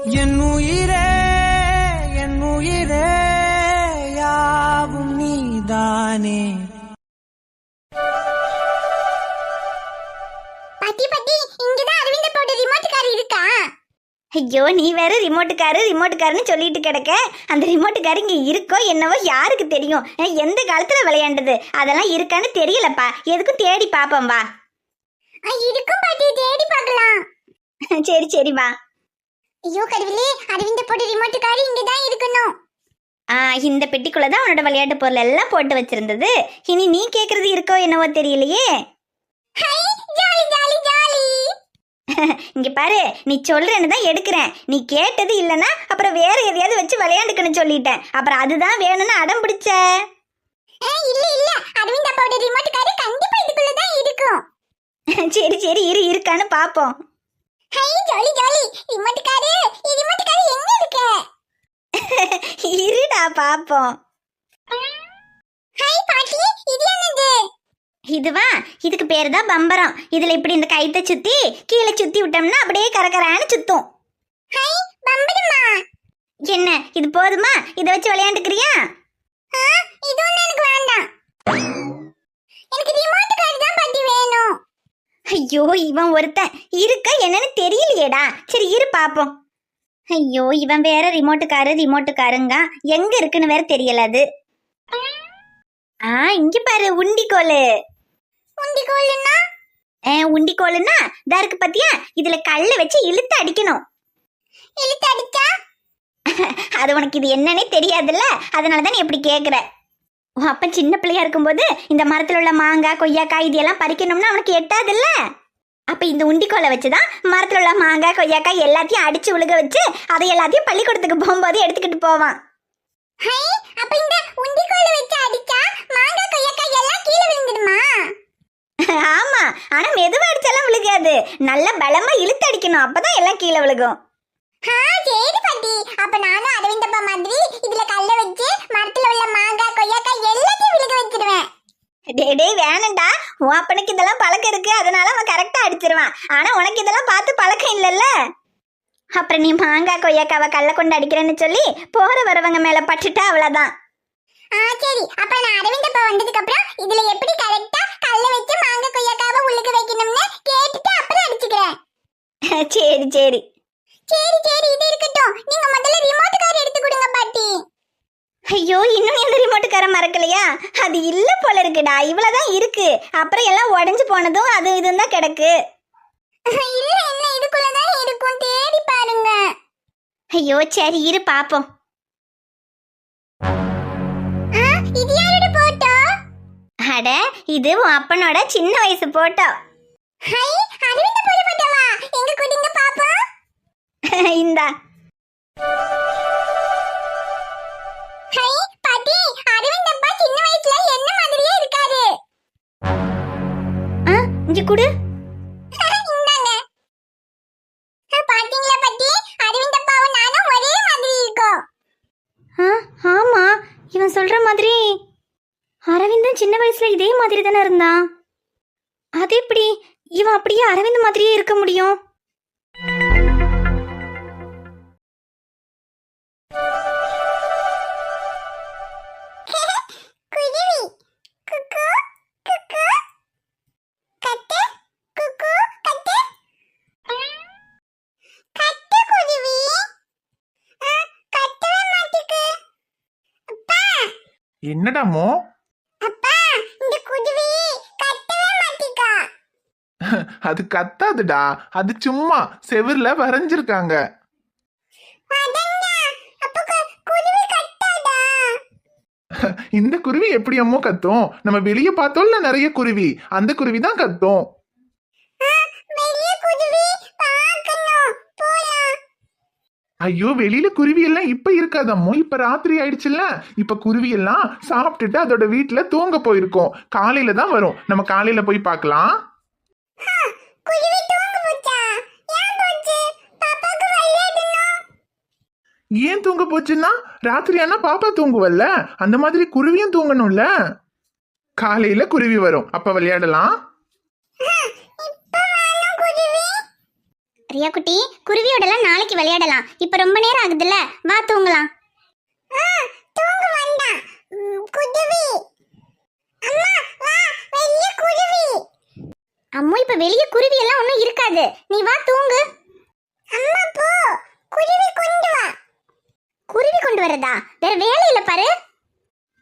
என் உயிரே என் உயிரே யாவும் நீதானே. பாட்டி பாட்டி, இங்கதான் அரவிந்த போட்ட ரிமோட் கார் இருக்கா? ஐயோ, நீ வேற ரிமோட்டுக்காருன்னு சொல்லிட்டு கிடக்க. அந்த ரிமோட்டுக்காரு இங்க இருக்கோ என்னவோ யாருக்கு தெரியும்? எந்த காலத்துல விளையாண்டது அதெல்லாம் இருக்கான்னு தெரியலப்பா. எதுக்கும் தேடி பாப்போம் வா. இருக்கும் பாட்டி, தேடி பார்க்கலாம். சரி சரி வா. ஐயோ கடவுளே, அரவிந்த போட்ட ரிமோட் கார் இங்கதான் இருக்கணும். இந்த பெட்டிக்குள்ளதான் உன்னோட விளையாட்டு பொருள் எல்லாம் போட்டு வச்சிருந்தது. இனி நீ கேக்குறது இருக்கோ என்னவோ தெரியலையே. Jolly jolly jolly. இங்க பாரு, நீ சொல்றேன்னு தான் எடுக்கிறேன். நீ கேட்டது இல்லைன்னா அப்புறம் வேற எதையாவது வச்சு விளையாண்டுக்கன்னு சொல்லிட்டேன். அப்புறம் அதுதான் வேணும்னு அடம் பிடிச்ச. இல்ல இல்ல, அரவிந்த போட்ட ரிமோட் கார் கண்டிப்பா இதுக்குள்ளதான் இருக்கும். சரி சரி இரு, இருக்கான்னு பாப்போம். Jolly jolly. ரிமோட் கார் எங்க இருக்கு? இருடா பாப்போம். பாட்டி, இது என்னது? இதுவா? இதுக்கு பேரு தான் பம்பரம். இதுல இப்படி இந்த கைத்தை சுத்தி கீழே சுத்தி விட்டோம்னா அப்படியே கரகரான்னு சுத்தும். பம்பரமா? என்ன இது போதுமா? இதை வச்சு விளையாண்டுக்கிறியா? இது ஒண்ணு எனக்கு வேண்டாம். எனக்கு ரிமோட் கார் தான் பாட்டி வேணும். ஐயோ, இவன் ஒருத்தன் இருக்கா என்னன்னு தெரியலையேடா. சரி இரு பாப்போம். ஐயோ, இவன் வேற ரிமோட்டுக்காருங்க எங்க இருக்குன்னு வேற தெரியல. அது இங்க பாரு, உண்டிக்கோலு. உண்டிக்கோலுன்னா? உண்டிக்கோலுன்னா இதா இருக்கு பாத்தியா? இதுல கல்ல வச்சு இழுத்து அடிக்கணும். இழுத்து அடிச்சா? அது உனக்கு இது என்னன்னே தெரியாதுல்ல, அதனாலதான் நீ எப்படி கேக்குற. அப்ப சின்ன பிள்ளையா இருக்கும்போது இந்த மரத்துல உள்ள மாங்காய் கொய்யாக்காய் இதெல்லாம் பறிக்கணும்னா அவனுக்கு எட்டாதுல்ல. அப்ப இந்த உண்டிக்கோலை வச்சுதான் மரத்துல உள்ள மாங்காய் கொய்யாக்காய் எல்லாத்தையும் அடிச்சு உழுக வச்சு அதை எல்லாத்தையும் பள்ளிக்கூடத்துக்கு போகும்போது எடுத்துக்கிட்டு போவான். அப்ப இந்த உண்டிக்கோலை வச்சு அடிச்சா மாங்காய் கொய்யாக்காய் எல்லாம் கீழே விழுந்துடுமா? ஆமா, ஆனா மெதுவா அடிச்சாலும் விழுகாது. நல்ல பலமா இழுத்து அடிக்கணும், அப்பதான் எல்லாம் கீழே விழுகும். சரி பாட்டி, அப்ப நானும் அரவிந்தப்பா மாதிரி இதுல கல்ல வச்சு மரத்துல உள்ள மாங்காய் கொய்யாக்காய் எல்லாத்தையும் விழுக வச்சிருவேன். டே வேணண்டா, உன் அப்பனுக்கு இதெல்லாம் பழக்கம் இருக்கு, அதனால அவன் கரெக்டா அடிச்சிருவான். ஆனா உனக்கு இதெல்லாம் பார்த்து பழக்கம் இல்லல்ல. அப்புறம் நீ மாங்காய் கொய்யாக்காவை கல்ல கொண்டு அடிக்கிறேன்னு சொல்லி போற வரவங்க மேல பட்டுட்டா அவ்வளவுதான். சரி, அப்ப நான் அரவிந்தப்பா வந்ததுக்கு அப்புறம் இதுல எப்படி கரெக்டா கல்ல வச்சு மாங்காய் கொய்யாக்காவை உழுக வைக்கணும்னு கேட்டுட்டு அப்புறம் அடிச்சுக்கிறேன். சரி சரி சரி சரி, இது இருக்கட்டும். நீங்க முதல்ல ரிமோட் கார் எடுத்து கொடுங்க பாட்டி. ஐயோ, இன்னும் எந்த ரிமோட்டுக்கார மறக்கலையா? அது இல்ல போல இருக்குடா, இவ்வளவுதான் இருக்கு. அப்புறம் எல்லாம் உடஞ்சு போனதும் அது இதுன்னு தான் கிடக்கு. இல்ல இல்ல, இதுக்குள்ளதான் இருக்கும், தேடி பாருங்க. ஐயோ சரி இரு பாப்போம். இது யாரோட போட்டோ? அட, இது உன் அப்பனோட சின்ன வயசு போட்டோ. அரவிந்த போட போட்டோவா? எங்க கொடுங்க பாப்போம். இந்தா. பாட்டி, அரவிந்தப்பா சின்ன வயசுல என்ன மாதிரியே இருக்காரு. இங்க குடு. இந்தாங்க. பாத்தீங்களா பாட்டி, அரவிந்தப்பாவும் நானும் ஒரே மாதிரி இருக்கோம். ஆமா, இவன் சொல்ற மாதிரி அரவிந்தன் சின்ன வயசுல இதே மாதிரி தானே இருந்தான். அது எப்படி இவன் அப்படியே அரவிந்த் மாதிரியே இருக்க முடியும்? என்னடாமோ? அப்பா, இந்த குருவி கத்தவே மாட்டேங்கா. அது கத்தாதுடா, அது சும்மா செவுர்ல வரைஞ்சிருக்காங்க. இந்த குருவி எப்படி அம்மோ கத்தும்? நம்ம வெளியே பார்த்தோம்ல நிறைய குருவி, அந்த குருவி தான் கத்தும். ஐயோ, வெளியில குருவி எல்லாம் இப்ப இருக்காதம்மோ, இப்ப ராத்திரி ஆயிடுச்சுல்ல. இப்ப குருவி எல்லாம் சாப்பிட்டுட்டு அதோட வீட்டுல தூங்க போயிருக்கோம். காலையில தான் வரும், நம்ம காலையில போய் பார்க்கலாம். ஏன் தூங்க போச்சுன்னா, ராத்திரி ஆனா பாப்பா தூங்குவல்ல, அந்த மாதிரி குருவியும் தூங்கணும்ல. காலையில குருவி வரும், அப்ப விளையாடலாம். ரியா குட்டி, குருவியோடலாம் நாளைக்கு விளையாடலாம். இப்ப ரொம்ப நேரம் ஆகுதுல்ல, வா தூங்கலாம். தூங்க வேண்டாம் குருவி. அம்மா வா, வெளிய குருவி. அம்மா இப்ப வெளிய குருவி எல்லாம் ஒண்ணும் இருக்காது, நீ வா தூங்கு. அம்மா போ, குருவி கொண்டு வா. குருவி கொண்டு வரதா? வேற வேலை இல்ல பாரு.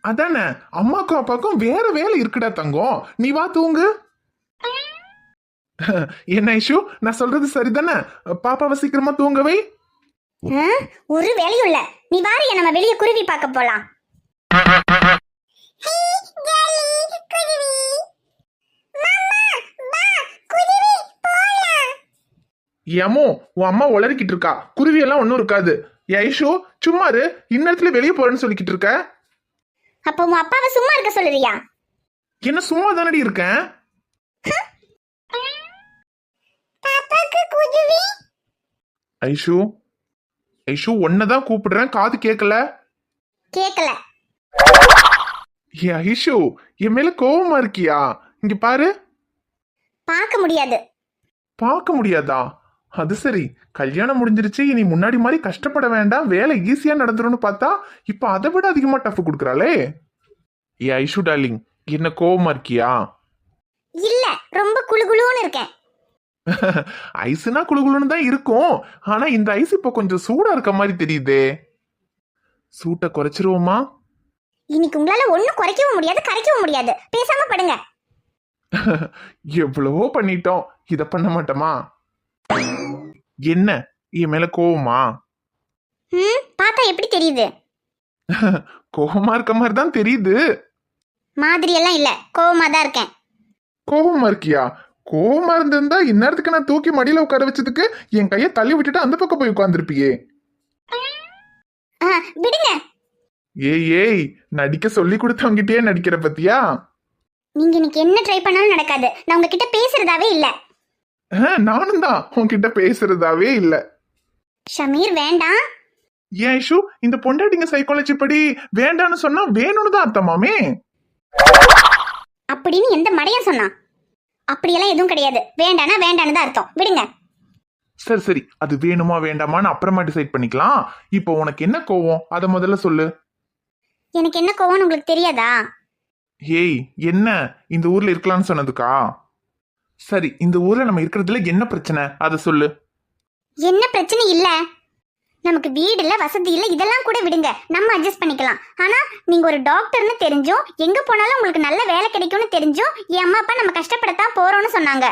அதானே, அம்மாக்கும் அப்பாக்கும் வேற வேலை இருக்குடா தங்கம், நீ வா தூங்கு. என்ன ஐஷு, நான் சொல்றது சரிதானே? பாப்பாவை சீக்கிரமா தூங்கவை. ஒரு வேலையும் இல்ல, நீ வாரிய, நம்ம வெளிய குருவி பார்க்க போலாம். ஏமோ, உன் அம்மா உளறிக்கிட்டு இருக்கா, குருவி எல்லாம் ஒன்னும் இருக்காது. ஐஷு சும்மாரு, இந்நேரத்துல வெளியே போறேன்னு சொல்லிக்கிட்டு இருக்க. அப்ப உன் அப்பாவை சும்மா இருக்க சொல்லுறியா? என்ன சும்மா தானடி இருக்கேன். ஐஷு ஐஷு, ஒன்னதான் கூப்பிடுறேன், காது கேட்கல. கேக்கல. ஏ ஐஷு, என் மேல கோவமா இருக்கியா? இங்க பாரு. பார்க்க முடியாது. பார்க்க முடியாதா? அது சரி, கல்யாணம் முடிஞ்சிருச்சு, இனி முன்னாடி மாதிரி கஷ்டப்பட வேண்டாம், வேலை ஈஸியா நடந்துரும்னு பார்த்தா இப்ப அதை விட அதிகமா டஃப் கொடுக்குறாளே. ஏ ஐஷு டார்லிங், என்ன கோவமா இருக்கியா? இல்ல, ரொம்ப குளுகுளுன்னு இருக்கேன். ஐஸ்னா குளுகுளுன்னு தான் இருக்கும், ஆனா இந்த ஐஸ் இப்ப கொஞ்சம் சூடா இருக்க மாதிரி தெரியுதே. சூட்டை குறைச்சிருவோமா? இன்னைக்கு உங்களால ஒண்ணும் குறைக்கவும் முடியாது, கரைக்கவும் முடியாது. பேசாம படுங்க. எவ்வளவோ பண்ணிட்டோம், இத பண்ண மாட்டோமா? என்ன, என் மேல கோவமா? பார்த்தா எப்படி தெரியுது? கோவமா இருக்க மாதிரி தான் தெரியுது. மாதிரி எல்லாம் இல்ல, கோவமா தான் இருக்கேன். கோவமா இருக்கியா? கோவமா இருந்திருந்தா இந்நேரத்துக்கு நான் தூக்கி மடியில உட்கார வச்சதுக்கு என் கையை தள்ளி விட்டுட்டு அந்த பக்கம் போய் உட்கார்ந்துருப்பியே. விடுங்க. ஏய், நடிக்க சொல்லி கொடுத்தவங்கிட்டே நடிக்கிற பத்தியா? நீங்க இன்னைக்கு என்ன ட்ரை பண்ணாலும் நடக்காது. நான் உங்ககிட்ட பேசுறதாவே இல்ல. நானும் தான் உன்கிட்ட பேசுறதாவே இல்ல. ஷமீர் வேண்டாம். ஏன் ஐஷு, இந்த பொண்டாட்டிங்க சைக்காலஜி படி வேண்டான்னு சொன்னா வேணும்னு தான் அர்த்தமாமே. அப்படின்னு எந்த மடையன் சொன்னா? அப்படியெல்லாம் எதுவும் கிடையாது. வேண்டானா வேண்டான்னு தான் அர்த்தம். விடுங்க. சரி, அது வேணுமா வேண்டாமான்னு அப்புறமா டிசைட் பண்ணிக்கலாம். இப்போ உனக்கு என்ன கோவம், அதை முதல்ல சொல்லு. எனக்கு என்ன கோவம்னு உங்களுக்கு தெரியாதா? ஏய், என்ன இந்த ஊர்ல இருக்கலாம்னு சொன்னதுக்கா? சரி, இந்த ஊர்ல நம்ம இருக்கிறதுல என்ன பிரச்சனை, அதை சொல்லு. என்ன பிரச்சனை இல்ல, நமக்கு வீடு இல்ல, வசதி இல்ல, இதெல்லாம் கூட விடுங்க, நம்ம அட்ஜஸ்ட் பண்ணிக்கலாம். ஆனா நீங்க ஒரு டாக்டர்னு தெரிஞ்சும், எங்க போனாலும் உங்களுக்கு நல்ல வேலை கிடைக்கும்னு தெரிஞ்சும் என் அம்மா அப்பா நம்ம கஷ்டப்படத்தான் போறோம்னு சொன்னாங்க.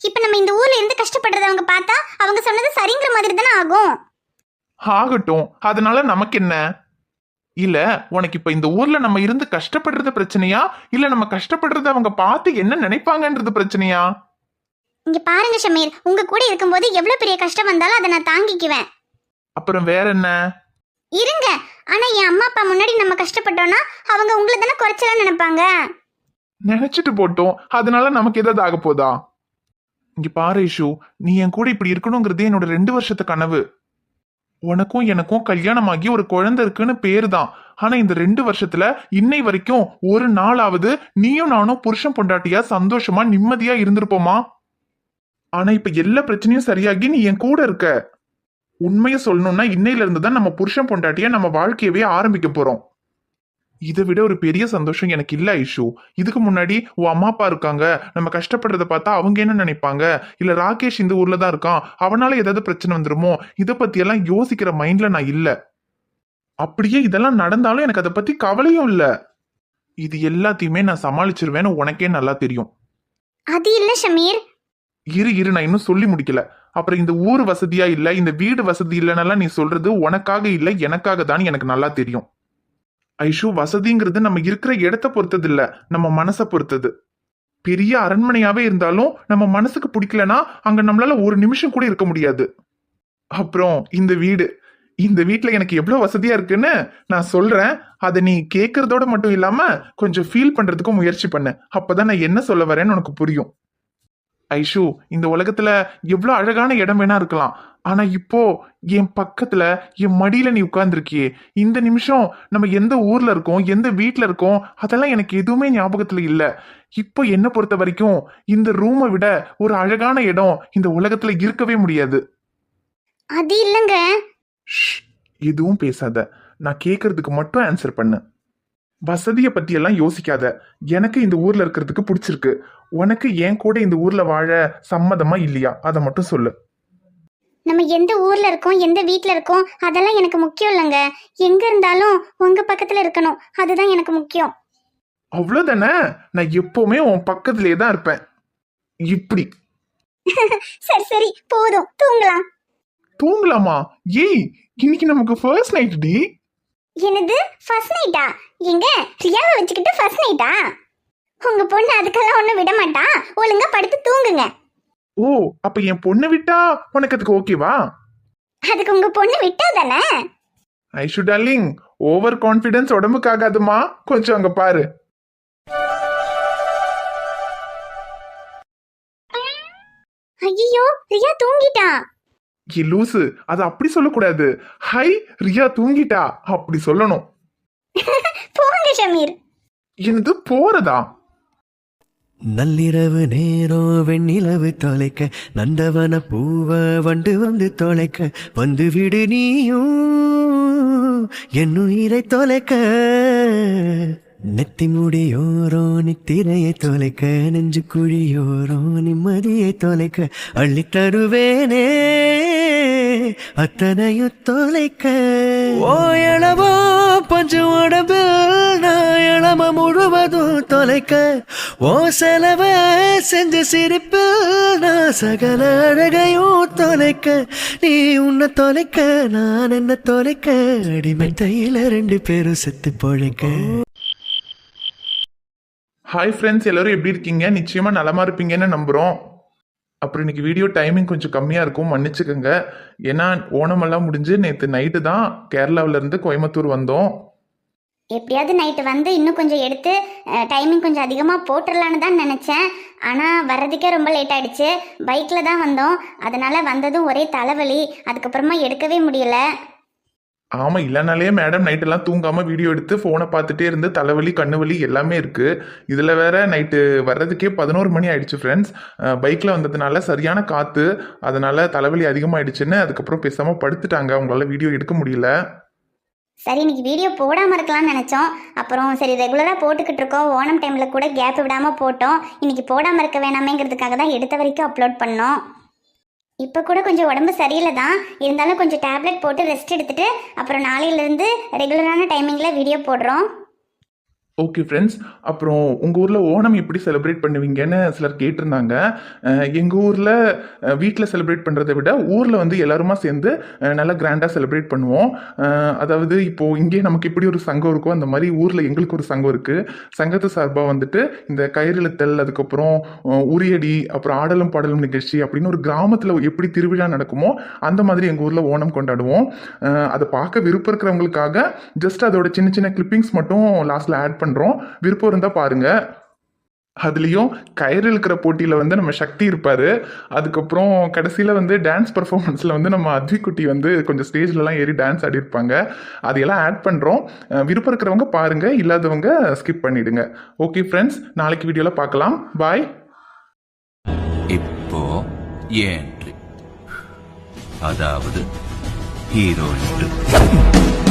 இப்ப நம்ம இந்த ஊர்ல இருந்து கஷ்டப்படுறத அவங்க பார்த்தா அவங்க சொன்னது சரிங்கிற மாதிரி தானே ஆகும். ஆகட்டும், அதனால நமக்கு என்ன? இல்ல, உனக்கு இப்ப இந்த ஊர்ல நம்ம இருந்து கஷ்டப்படுறது பிரச்சனையா, இல்ல நம்ம கஷ்டப்படுறத அவங்க பார்த்து என்ன நினைப்பாங்கன்றது பிரச்சனையா? இங்க பாருங்க ஷமீர், உங்க கூட இருக்கும்போது எவ்வளவு பெரிய கஷ்டம் வந்தாலும் அதை நான் தாங்கிக்குவேன். அப்புறம் வேற என்ன? இருங்க, ஆனா என் அம்மா அப்பா முன்னாடி நம்ம கஷ்டப்பட்டோம்னா அவங்க உங்களை தானே குறைச்சலாம் நினைப்பாங்க. நினைச்சிட்டு போட்டோம், அதனால நமக்கு ஏதாவது ஆக போதா? இங்க பாரு இஷு, நீ என் கூட இப்படி இருக்கணுங்கிறது என்னோட 2 வருஷத்து கனவு. உனக்கும் எனக்கும் கல்யாணமாகி ஒரு குழந்தை இருக்குன்னு பேரு தான். ஆனா இந்த 2 வருஷத்துல இன்னை வரைக்கும் ஒரு நாளாவது நீயும் நானும் புருஷன் பொண்டாட்டியா சந்தோஷமா நிம்மதியா இருந்திருப்போமா? ஆனா இப்ப எல்லா பிரச்சனையும் சரியாகி நீ என் கூட இருக்க. உண்மையை சொல்லணும்னா இன்னையில இருந்து தான் நம்ம புருஷன் பொண்டாட்டியா நம்ம வாழ்க்கையவே ஆரம்பிக்க போறோம். இதை விட ஒரு பெரிய சந்தோஷம் எனக்கு இல்ல ஐஷு. இதுக்கு முன்னாடி உன் அம்மா அப்பா இருக்காங்க, நம்ம கஷ்டப்படுறத பார்த்தா அவங்க என்ன நினைப்பாங்க, இல்ல ராகேஷ் இந்த ஊர்ல தான் இருக்கான், அவனால ஏதாவது பிரச்சனை வந்துருமோ, இதை பத்தி எல்லாம் யோசிக்கிற மைண்ட்ல நான் இல்ல. அப்படியே இதெல்லாம் நடந்தாலும் எனக்கு அதை பத்தி கவலையும் இல்ல. இது எல்லாத்தையுமே நான் சமாளிச்சிருவேன்னு உனக்கே நல்லா தெரியும். அது இல்ல ஷமீர். இரு, நான் இன்னும் சொல்லி முடிக்கல. அப்புறம் இந்த ஊர் வசதியா இல்ல, இந்த வீடு வசதி இல்லைன்னாலாம் நீ சொல்றது உனக்காக இல்ல, எனக்காக தான் எனக்கு நல்லா தெரியும். ஐஷு, வசதிங்கிறது நம்ம இருக்கிற இடத்த பொறுத்தது இல்ல, நம்ம மனசை பொறுத்தது. பெரிய அரண்மனையாவே இருந்தாலும் நம்ம மனசுக்கு பிடிக்கலனா அங்க நம்மளால ஒரு நிமிஷம் கூட இருக்க முடியாது. அப்புறம் இந்த வீட்டுல எனக்கு எவ்வளவு வசதியா இருக்குன்னு நான் சொல்றேன். அதை நீ கேட்கறதோட மட்டும் இல்லாம கொஞ்சம் ஃபீல் பண்றதுக்கும் முயற்சி பண்ணு. அப்பதான் நான் என்ன சொல்ல வரேன்னு உனக்கு புரியும். ஐஷு, இந்த உலகத்துல எவ்வளவு அழகான இடம் வேணா இருக்கலாம், ஆனா இப்போ என் பக்கத்துல என் மடியில நீ உட்கார்ந்துருக்கியே, இந்த நிமிஷம் நம்ம எந்த ஊர்ல இருக்கோம், எந்த வீட்ல இருக்கோம், அதெல்லாம் எனக்கு எதுவுமே ஞாபகத்துல இல்ல. இப்போ என்ன பொறுத்த வரைக்கும் இந்த ரூமை விட ஒரு அழகான இடம் இந்த உலகத்துல இருக்கவே முடியாது. அது இல்லைங்க. ஷ், எதுவும் பேசாத, நான் கேட்கறதுக்கு மட்டும் ஆன்சர் பண்ணு. வசதியை பத்தி எல்லாம் யோசிக்காத. எனக்கு இந்த ஊர்ல இருக்கிறதுக்கு பிடிச்சிருக்கு. உனக்கு என் கூட இந்த ஊர்ல வாழ சம்மதமா இல்லையா, அதை மட்டும் சொல்லு. நம்ம எந்த ஊர்ல இருக்கோம், எந்த வீட்ல இருக்கோம், அதெல்லாம் எனக்கு முக்கியம் இல்லைங்க. எங்க இருந்தாலும் உங்க பக்கத்துல இருக்கணும், அதுதான் எனக்கு முக்கியம். அவ்வளவுதானே? நான் எப்பவுமே உன் பக்கத்திலே தான் இருப்பேன். இப்படி சரி சரி, போதும், தூங்கலாம். தூங்கலாமா? ஏய், இன்னைக்கு நமக்கு ஃபர்ஸ்ட் நைட் டி. என்னது ஃபர்ஸ்ட் நைட்டா? எங்க ரியாவை வச்சுக்கிட்டு ஃபர்ஸ்ட் நைட்டா? உங்க பொண்ணு அதுக்கெல்லாம் ஒண்ணும் விட மாட்டா. ஒழுங்கா படுத்து தூங்குங்க. ஓ, அப்ப என் பொண்ணு விட்டா உனக்கு அதுக்கு ஓகேவா? அதுக்கு உங்க பொண்ணு விட்டா தானே? ஐஷு டார்லிங், ஓவர் கான்ஃபிடன்ஸ் உடம்புக்கு ஆகாதுமா. கொஞ்சம் அங்க பாரு. ஐயோ, ரியா தூங்கிட்டா. ஏ லூசு, அது அப்படி சொல்லக்கூடாது. ஹை, ரியா தூங்கிட்டா அப்படி சொல்லணும். போங்க ஷமீர். என்னது போறதா? நள்ளிரவு நேரம் வெண்ணிலவு தொலைக்க, நந்தவன பூவ வண்டு வந்து தொலைக்க, வந்து விடு நீயும் என் உயிரை தொலைக்க. நெத்தி முடியோரோ நித்திரையை தொலைக்க, நெஞ்சு குழியோரோ நிம்மதியை தொலைக்க, அள்ளி தருவேனே அத்தனையும் தொலைக்க. ஓ எளவோ பஞ்சு உடம்பு நான் இளம முழுவதும் தொலைக்க, ஓ செலவ செஞ்ச சிரிப்பு நான் சகல அழகையும் தொலைக்க. நீ உன்னை தொலைக்க, நான் என்ன தொலைக்க, அடிமை தையில 2 பேரும் செத்து பொழைக்க. ஹாய் ஃப்ரெண்ட்ஸ், எல்லாரும் எப்படி இருக்கீங்க? நிச்சயமா நலமா இருப்பீங்கன்னு நம்புறோம். அப்புறம் இன்னைக்கு வீடியோ டைமிங் கொஞ்சம் கம்மியா இருக்கும், மன்னிச்சுக்கோங்க. ஏன்னா ஓணமெல்லாம் முடிஞ்சு நேற்று நைட்டு தான் கேரளாவில இருந்து கோயம்புத்தூர் வந்தோம். எப்படியாவது நைட்டு வந்து இன்னும் கொஞ்சம் எடுத்து டைமிங் கொஞ்சம் அதிகமாக போட்டுடலான்னு தான் நினச்சேன். ஆனால் வர்றதுக்கே ரொம்ப லேட் ஆகிடுச்சு. பைக்கில் தான் வந்தோம், அதனால் வந்ததும் ஒரே தலைவலி. அதுக்கப்புறமா எடுக்கவே முடியல. ஆமா, இல்லைனாலே மேடம் நைட்டெல்லாம் தூங்காம வீடியோ எடுத்து ஃபோனை பார்த்துட்டே இருந்து தலைவலி கண்ணு வலி எல்லாமே இருக்கு. இதுல வேற நைட்டு வர்றதுக்கே 11 மணி ஆயிடுச்சு ஃப்ரெண்ட்ஸ். பைக்ல வந்ததுனால சரியான காத்து, அதனால தலைவலி அதிகமாயிடுச்சுன்னு அதுக்கப்புறம் பேசாம படுத்துட்டாங்க. அவங்களால வீடியோ எடுக்க முடியல. சரி, இன்னைக்கு வீடியோ போடாமல் இருக்கலாம்னு நினச்சோம். அப்புறம் சரி ரெகுலராக போட்டுக்கிட்டு இருக்கோம், ஓணம் டைமில் கூட கேப் விடாமல் போட்டோம். இன்னைக்கு போடாமல் இருக்க வேணாமேங்கிறதுக்காக தான் எடுத்த வரைக்கும் அப்லோட் பண்ணோம். இப்போ கூட கொஞ்சம் உடம்பு சரியில்லை தான், இருந்தாலும் கொஞ்சம் டேப்லெட் போட்டு ரெஸ்ட் எடுத்துட்டு அப்புறம் நாளையிலேருந்து ரெகுலரான டைமிங்கில் வீடியோ போடுறோம். ஓகே ஃப்ரெண்ட்ஸ், அப்புறம் உங்கள் ஊரில் ஓணம் எப்படி செலிப்ரேட் பண்ணுவீங்கன்னு சிலர் கேட்டிருந்தாங்க. எங்கள் ஊரில் வீட்டில் செலிப்ரேட் பண்ணுறதை விட ஊரில் வந்து எல்லாருமா சேர்ந்து நல்லா கிராண்டாக செலிப்ரேட் பண்ணுவோம். அதாவது இப்போது இங்கே நமக்கு இப்படி ஒரு சங்கம் இருக்கும், அந்த மாதிரி ஊரில் எங்களுக்கு ஒரு சங்கம் இருக்குது. சங்கத்து சார்பாக வந்துட்டு இந்த கயிறிழுத்தல், அதுக்கப்புறம் உரியடி, அப்புறம் ஆடலும் பாடலும் நிகழ்ச்சி அப்படின்னு ஒரு கிராமத்தில் எப்படி திருவிழா நடக்குமோ அந்த மாதிரி எங்கள் ஊரில் ஓணம் கொண்டாடுவோம். அதை பார்க்க விருப்பம் இருக்கிறவங்களுக்காக ஜஸ்ட் அதோட சின்ன சின்ன கிளிப்பிங்ஸ் மட்டும் லாஸ்ட்டில் ஆட் பண்றோம். விருப்பம் இருந்தா பாருங்க. அதுலயும் கயிறு இழுக்கிற போட்டியில வந்து நம்ம சக்தி இருப்பாரு. அதுக்கப்புறம் கடைசியில வந்து டான்ஸ் பர்ஃபார்மன்ஸ்ல வந்து நம்ம அத்விக்குட்டி வந்து கொஞ்சம் ஸ்டேஜ்ல எல்லாம் ஏறி டான்ஸ் ஆடி இருப்பாங்க. அதையெல்லாம் ஆட் பண்றோம். விருப்பம் இருக்கிறவங்க பாருங்க, இல்லாதவங்க ஸ்கிப் பண்ணிடுங்க. ஓகே ஃப்ரெண்ட்ஸ், நாளைக்கு வீடியோல பார்க்கலாம். பாய். இப்போ ஏன்ட்ரி, அதாவது ஹீரோ இப்ப